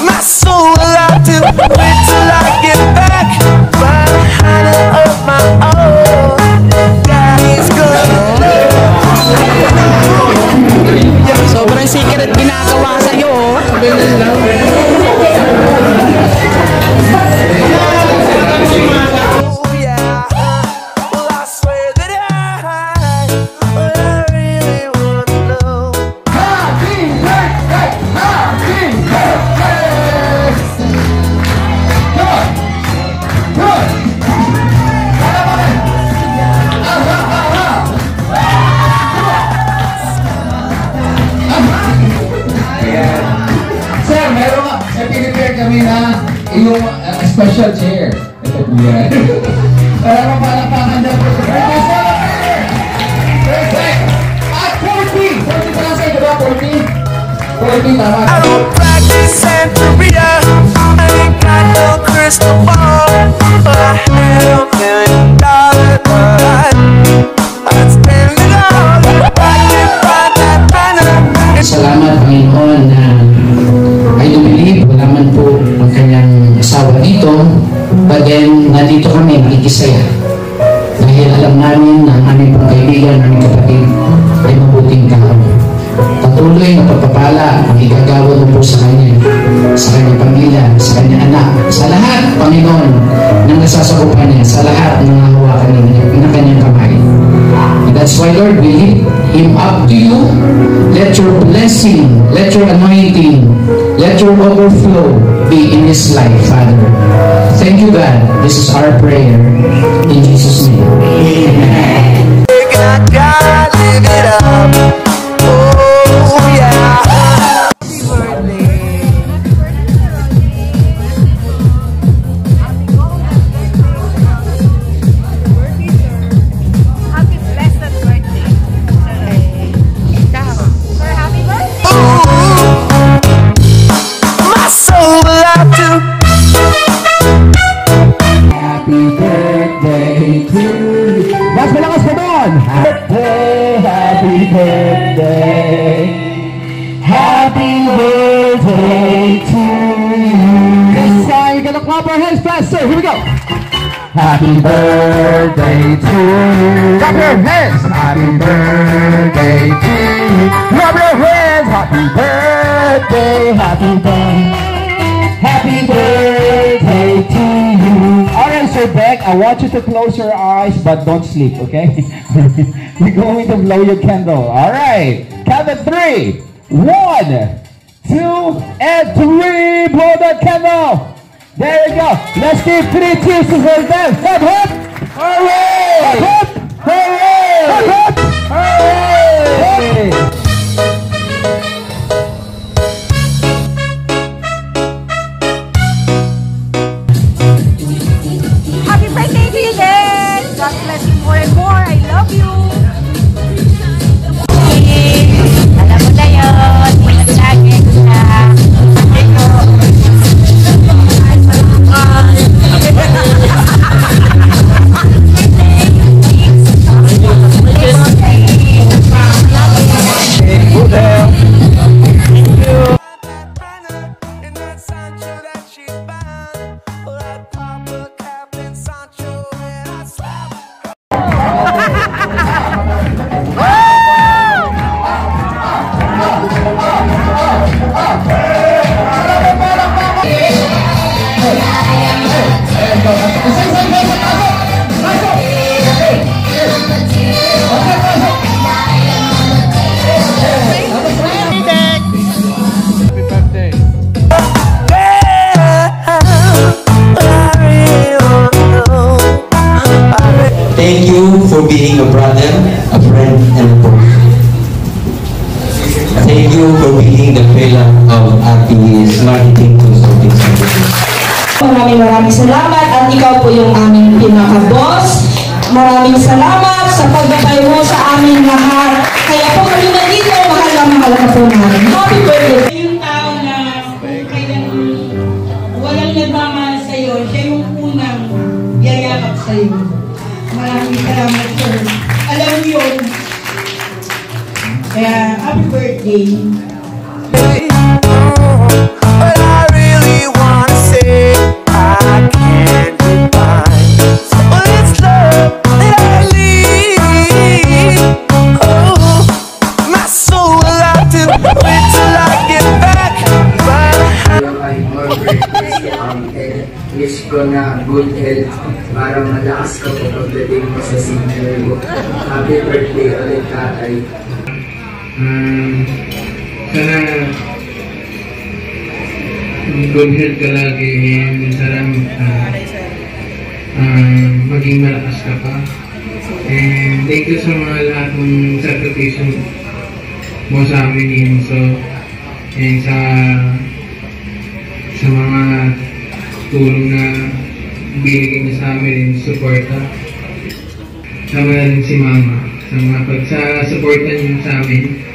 My soul will have to wait till I get back. But I of my own. Daddy's good. Sobrang secret ginagawa sa'yo. Yung special chair. Ito po yan. Para mapalapakan daw po sa birthday celebrator. Perfect. At 40. 40 pala sa'yo, diba? 40. 40, tama. I don't practice Santeria. I ain't got no crystal ball. But I have $1 million. I'd spend it all. I can find that banner. Salamat, Panginoon, na I do believe wala man po ang kanyang asawa dito, but then nandito kami nakikisaya dahil alam namin na ang aming pong kaibigan, aming kapatid ay mabuting tao. Patuloy na pagpapala ang igagawa mo po sa kanya, sa kanyang pamilya, sa kanyang anak, sa lahat, Panginoon, ng nasasakupan niya, sa lahat ng nahawakan niya ng kanyang kamay. And that's why, Lord, we lift him up to you. Let your blessing, let your anointing, let your overflow be in his life, Father. Thank you, God. This is our prayer. In Jesus' name. Amen. I gotta live it up. Oh, yeah. Happy birthday. Happy blessed birthday. Sir, happy birthday. My soul will have to. Happy birthday to you. Mas malakas pa doon. Happy birthday. Happy birthday to you. This time you're gonna clap our hands faster. Here we go. Happy birthday to you. Clap your hands. Happy birthday to you. Clap your hands. Happy birthday. Happy birthday. Happy birthday to you. Alright, Sir Beck, I want you to close your eyes, but don't sleep, okay? We're going to blow your candle. Alright, count at 3. 1, 2, and 3. Blow the candle. There you go. Let's give 3 cheers to them. Hip hip. Hooray! Hip hip. Hooray! Hip hip. Hooray! Happy birthday to you, Dan. God bless you more and more. I love you. Alam mo na yun, ingat lagi na. Thank you for being a brother, a friend, and a boy. Thank you for being the pillar of Ate Marketing Consulting Services. Maraming salamat at ikaw po yung aming pinaka-boss. Maraming salamat sa pagbabay mo sa aming lahat. Kaya po kami na dito, mahal ka po namin. Happy birthday! Yung tao na kailan walang nagmamahal sa'yo, siya yung unang yayakap sa'yo. Maraming salamat, sir. Alam mo yun, Kaya, happy birthday. But I really wanna say I can't define. So it's love that I need. Oh, my soul will have to wait till I get back. But ay more birthdays wish ko na good health para malakas ka pa pagdating mo sa senior mo. Happy birthday ulit, tatay. Sana good health ka lagi and sana maging malakas ka pa. And thank you sa mga lahat ng sacrifice mo sa amin ni Enzo and sa mga tulong na binigay niya sa amin and suporta. Sama na rin si Mama sa mga pagsa-suporta niyo sa amin.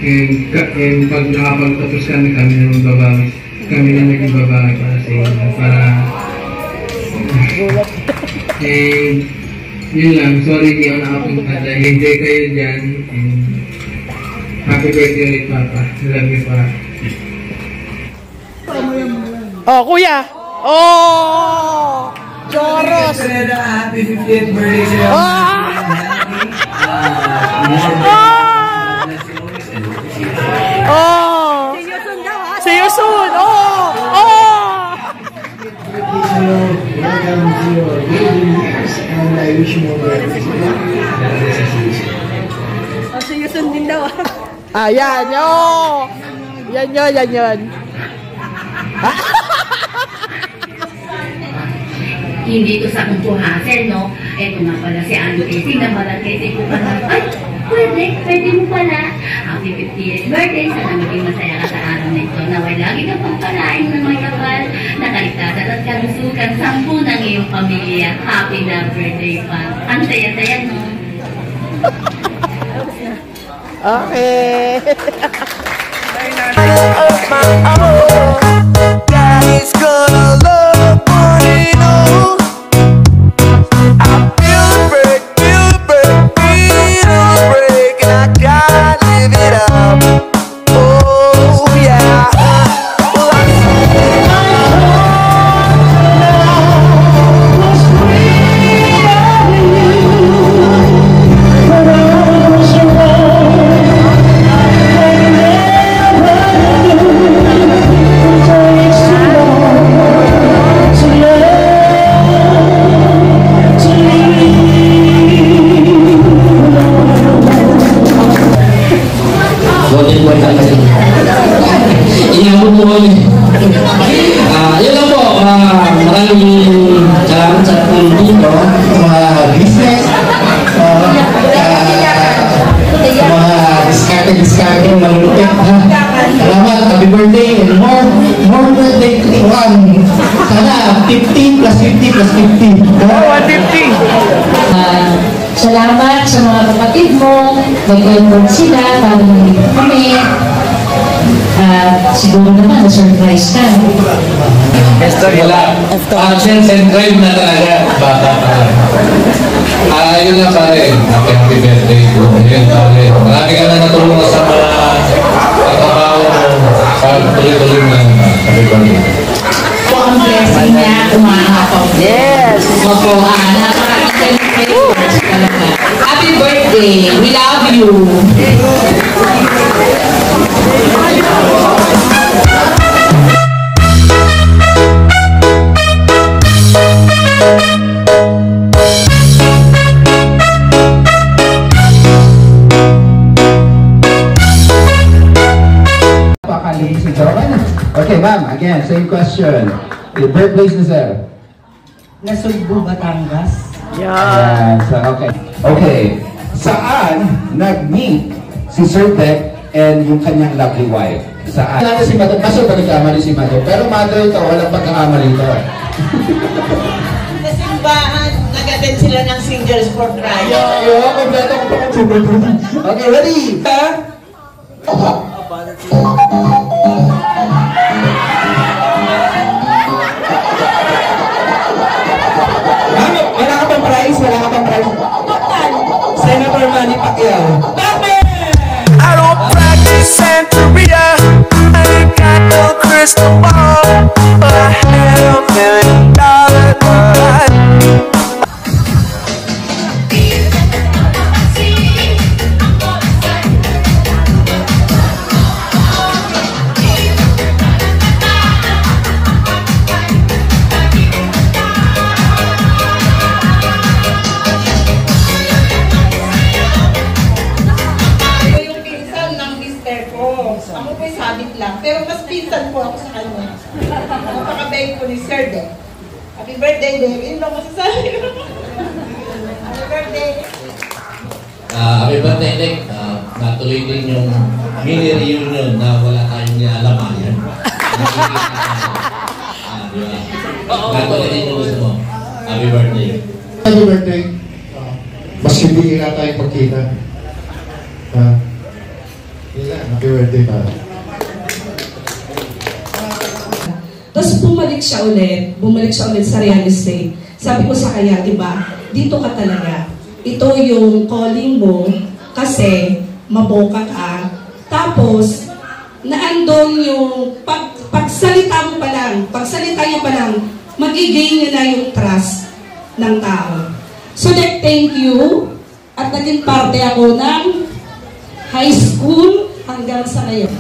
And pag nakapagtapos kami na magbabawi. Kami na naging babawi para sa inyo. And yun lang, sorry hindi ako nakapunta dahil enjoy kayo dyan. And happy birthday ulit, Papa. Love you, pa. Oh, kuya. Oh! Choros! Happy 50th birthday sa'yo. Oh! See you soon! Oh! Oh! And I wish you more birthdays. See you soon din daw. Ayan, oh! Yan yun. Hindi ko sa kumpuhasen, no? Eto nga pala si Ano Casey, na malagkesi ko pala. Ay, pwede mo pala. Happy 50th birthday. Sana maging masaya ka sa araw na ito. Naway lagi ka pagpalain ng mga kapal. Nakaligtasan at kalusukan. 10 ng iyong pamilya. Happy love birthday pa. Ang saya-saya, no? Okay. of my own, Daddy's gonna love one and all. I feel the break, and I gotta live it up. Oh yeah. Well, Inabot mo kami. Yun lang po, maraming salamat sa ating dito, mga business, mga discarte malulupit. Salamat, happy birthday, and more birthday to one. Sana 50 plus 50 plus 50. 150! Salamat sa mga kapatid mo, nag-enroll sila, para nandito kami. Siguro naman, na-surprise ka. Wala. Absence and drive na talaga. Bata pa lang. Yun na pare. Happy birthday ko. Yun pare. Marami ka na natulungan sa mga katrabaho mo. Tuloy-tuloy na happy birthday. Po ang blessing niya, umahapang. Yes! Opo, happy birthday! We love you! Okay, ma'am, again, same question. Your birthplace is there? Nasugbo, Batangas. Yeah. So, okay. Okay. Saan nag-meet si Sir Tek and yung kanyang lovely wife? Saan? Wala si Mother. Kaso pagkakamali si Mother. Pero Mother ito, walang pagkakamali ito. Sa simbahan, nag-attend sila ng Singers for Christ. Yo, kompleto ko pa. Okay, ready? Wala ka pang prize? Senator Manny Pacquiao. I don't practice Santeria, I ain't got no crystal ball, but I had $1 million, Ako po'y sabit lang. Pero mas pinsan po ako sa kanya. Napakabait ko ni Sir Dek. Happy birthday, Dek. Yun lang masasabi ko. Happy birthday. Happy birthday, Dek. Natuloy din yung mini reunion na wala tayong nialamayan. Natuloy din yung gusto mo. Happy birthday. Happy birthday. Mas hindi nga tayong pagkita. Happy birthday pa. Tapos bumalik siya ulit sa real estate. Sabi ko sa kanya, diba, dito ka talaga. Ito yung calling mo kasi maboka ka. Tapos, naandun yung pagsalita niya pa lang, magigain niya na yung trust ng tao. So, thank you. At naging parte ako ng high school hanggang sa ngayon.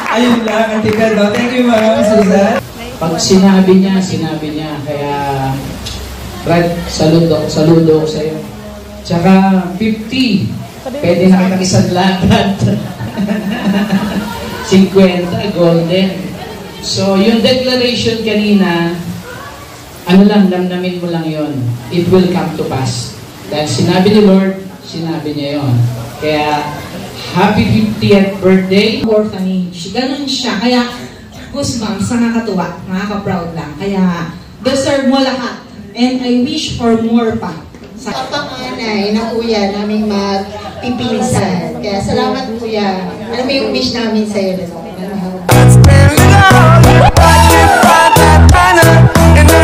Ayun lang, Auntie no? Thank you, Ma'am Susan. Pag sinabi niya. Kaya, Brad, saludo ko sa'yo. Tsaka, 50. Pwede na kitang isang lahat. 50, golden. So, yung declaration kanina, ano lang, damdamin mo lang yon. It will come to pass. Dahil sinabi ni Lord, sinabi niya yon. Kaya, happy 50th birthday. Orphanage. Ganun siya. Kaya, goosebumps, nakakatuwa, nakaka-proud lang. Kaya, deserve mo lahat. And I wish for more pa. Sa kapanganay na kuya naming magpipinsan. Kaya salamat kuya. Ano mo yung wish namin sa'yo?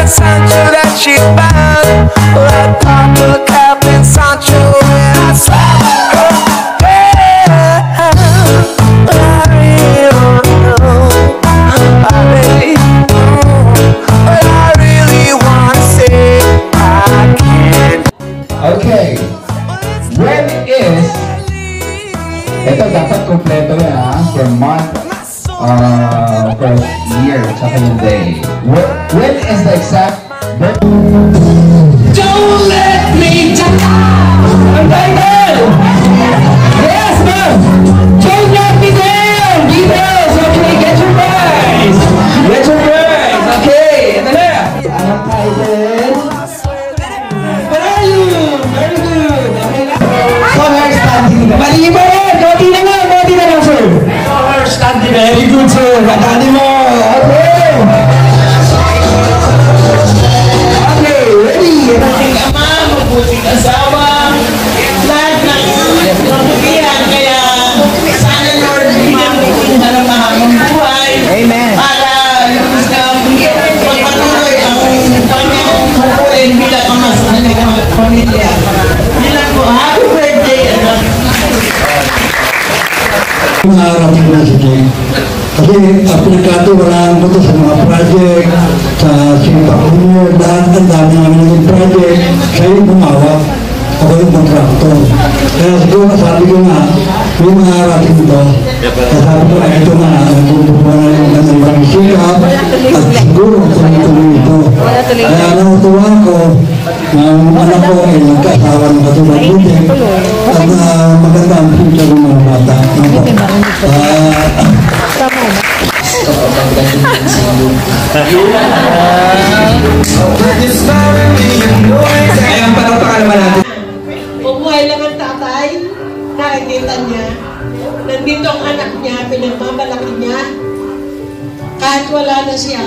Sancho that she found, that purple cap and Sancho, and I swear, I really don't know, but I really wanna say I can't. Okay. When is, ito dapat kompleto na for month, for year, tsaka yung day. When is the exact birthday? Don't let me down! Ang title! Yes, ma'am! Don't let me down! Details! Okay, get your prize! Get your prize! Okay, ito na! Anong title? Very good! Very good! Okay na. Color standing. Mali mo yan! Konti na lang, sir! Color standing. Very good, sir! Matali mo! Okay! Mabuting ama, mabuting asawa, lahat ng kabukihan. Kaya sana Lord, bigyan mo kung ng mahabang buhay. Amen. Para pagpatuloy ang kanyang kukuhin bilang ama sa kanyang pamilya. Bilang po, happy birthday. Narating na si Jane. Kasi aplikado wala ko sa mga project, sa Simpa Junior, dahil ang dami namin naging project, siya yung gumawa, ako yung contractor. Kaya siguro sabi ko nga, may narating ito. Kaya sabi ko, ito nga, nagpupuwa na yung kanyang pag-isikap, at siguro tuloy ito. Kaya natutuwa ko, ang anak ko ay nagkasawa ng katulad buti, at maganda ang future ng mga bata. Ayan, palakpakan naman natin. Bumuhay lang ang tatay, nakikita niya. Nandito ang anak niya, pinagmamalaki niya. Kahit wala na siya,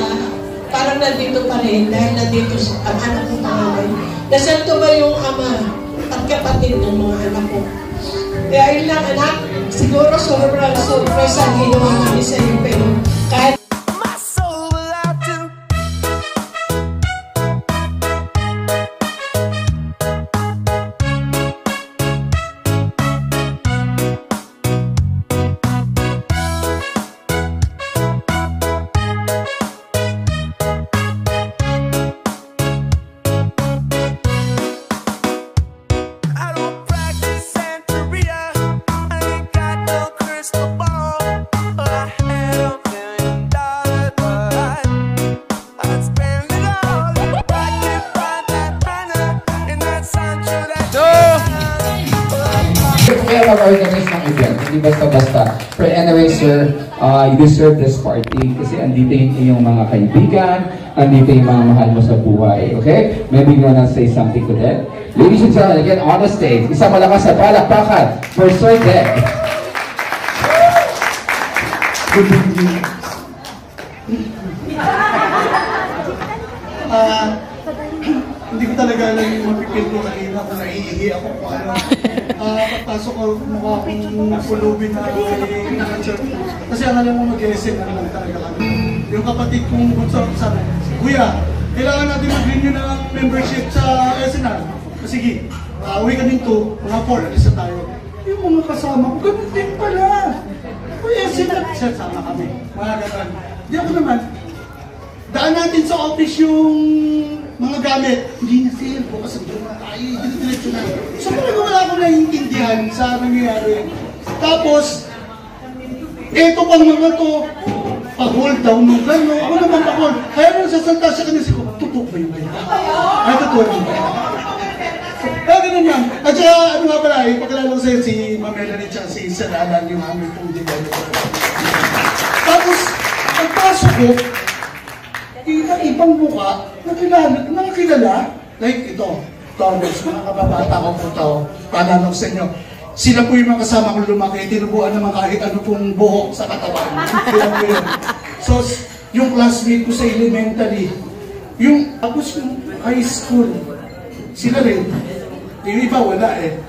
parang nandito pa rin dahil nandito ang anak ng pangalan. Nasanto ba yung ama at kapatid ng mga anak ko? Kaya yun lang anak, siguro sobrang surprise ang ginawa namin sa iyo, pero kahit mag-organize ng event, hindi basta-basta. But anyway, sir, you deserve this party kasi andito yung iyong mga kaibigan, andito yung mga mahal mo sa buhay, okay? Maybe you wanna say something to them? Ladies and gentlemen, again, on the stage, isang malakas na palakpakan for Sir Dek. Hindi ko talaga alam yung mapipil ko kanina kung naiihi ako kung ano. Pagpasok ko, mukha akong pulubin na naka-church. Kasi ang alam mo mag-SM na lang talaga kami. Yung kapatid kong bunso sabi, Kuya, kailangan natin mag-renew ng membership sa SNR. Sige, uwi ka din to, mga 4, alis na tayo. Yung mga kasama ko, ganun din pala. Kuya, SNR, sama kami. Mga ganun. Di ako naman, daan natin sa office yung mga gamit. Hindi na sir, bukas ang doon na tayo, diretso na. So talaga wala akong naiintindihan sa nangyayari. Tapos, eto pang mga to, pa-hold down ng gano'n. Ako naman pa-hold. Kaya nung sasalta siya kanina, ko, totoo ba yung bayan? Ay, totoo ba yung bayan? Kaya ganun yan. At saka, ano nga pala, pagkalala ko sa'yo, si Mamela rin siya, si Saralan, yung aming pong developer. Tapos, pagpasok ko, ibang buka, nakakilala, like ito, Thomas, mga kababata ko po ito, paalala ko sa inyo. Sila po yung mga kasama kong lumaki, tinubuan naman kahit ano pong buhok sa katawan. Sila po yun. So, yung classmate ko sa elementary, tapos yung high school, sila rin. Yung iba, wala eh.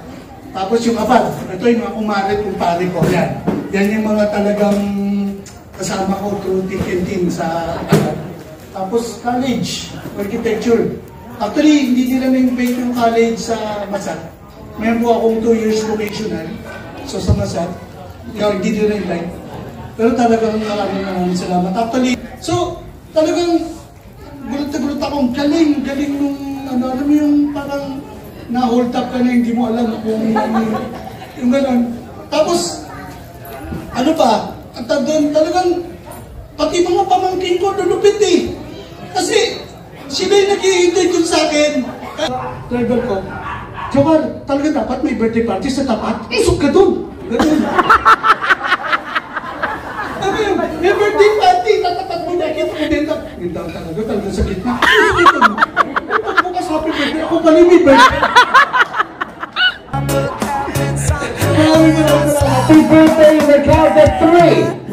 Tapos yung abad, ito yung mga kumarit, kumpare ko, yan. Yan yung mga talagang kasama ko through thick and thin sa abad. Tapos college, architecture. Actually, hindi nila na-invite yung college sa Masat. Mayroon po akong 2 years vocational. So sa Masat, hindi nila na-invite. Pero talagang maraming salamat. Actually, so talagang gulat na gulat akong galing nung alam mo yung parang na-hold up ka na hindi mo alam kung yung gano'n. Tapos, ano pa, at talagang pati mga pamangkin ko lulupit eh. Kasi sila yung naghihintay dun sa akin. Driver ko, Jomar, talaga dapat may birthday party sa tapat? Isok ka dun! Ganun. May birthday party, tatapat mo na, kita mo dito. Hindi talaga sa gitna. Pagbukas happy birthday, ako pala may birthday. Happy birthday in the count of 3!